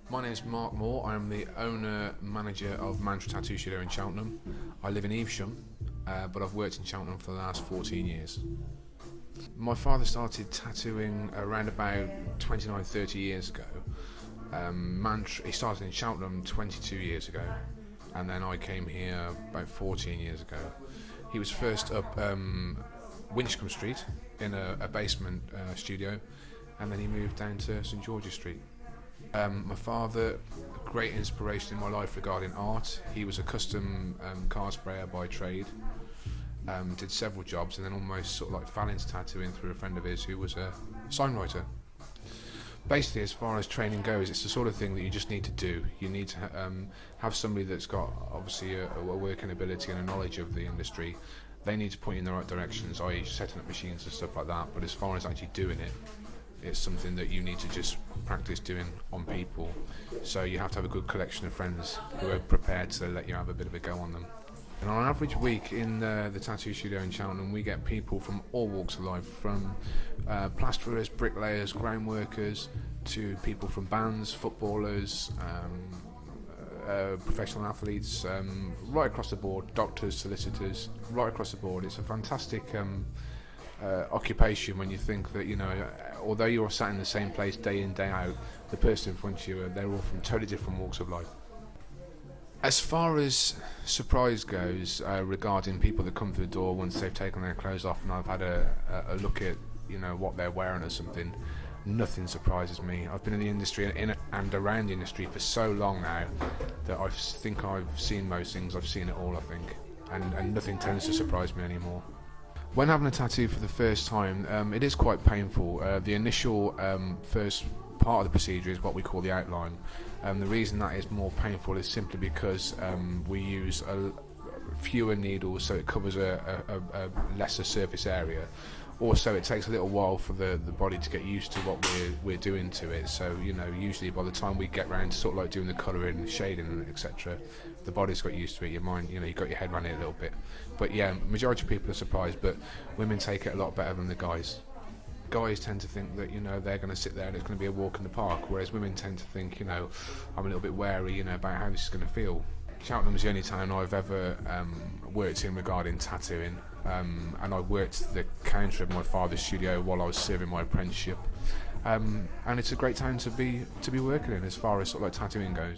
My name is Mark Moore. I'm the owner-manager of Mantra Tattoo Studio in Cheltenham. I live in Evesham, but I've worked in Cheltenham for the last 14 years. My father started tattooing around about 29, 30 years ago. He started in Cheltenham 22 years ago, and then I came here about 14 years ago. He was first up Winchcombe Street in a basement studio, and then he moved down to St George's Street. My father, a great inspiration in my life regarding art. He was a custom car sprayer by trade, did several jobs, and then almost sort of like fell into tattooing through a friend of his who was a sign writer. Basically, as far as training goes, it's the sort of thing that you just need to do. You need to have somebody that's got obviously a working ability and a knowledge of the industry. They need to point you in the right directions, i.e. setting up machines and stuff like that, but as far as actually doing it, it's something that you need to just practice doing on people. So you have to have a good collection of friends who are prepared to let you have a bit of a go on them. And on an average week in the tattoo studio in Cheltenham, we get people from all walks of life, from plasterers, bricklayers, ground workers, to people from bands, footballers, professional athletes, right across the board, doctors, solicitors, right across the board. It's a fantastic occupation when you think that, although you're sat in the same place day in, day out, the person in front of you, they're all from totally different walks of life. As far as surprise goes, regarding people that come through the door once they've taken their clothes off and I've had a look at what they're wearing or something, nothing surprises me. I've been in the industry and around the industry for so long now that I think I've seen most things. I've seen it all, I think, and nothing tends to surprise me anymore. When having a tattoo for the first time, it is quite painful. The initial first part of the procedure is what we call the outline. The reason that is more painful is simply because we use fewer needles, so it covers a lesser surface area. Also, it takes a little while for the body to get used to what we're doing to it. So, usually by the time we get round to sort of like doing the colouring, shading, etc., the body's got used to it. Your mind, you've got your head around it a little bit. But yeah, majority of people are surprised, but women take it a lot better than the guys. Guys tend to think that they're going to sit there and it's going to be a walk in the park, whereas women tend to think I'm a little bit wary about how this is going to feel. Cheltenham's the only town I've ever worked in regarding tattooing, and I worked the counter of my father's studio while I was serving my apprenticeship, and it's a great town to be working in as far as sort of like tattooing goes.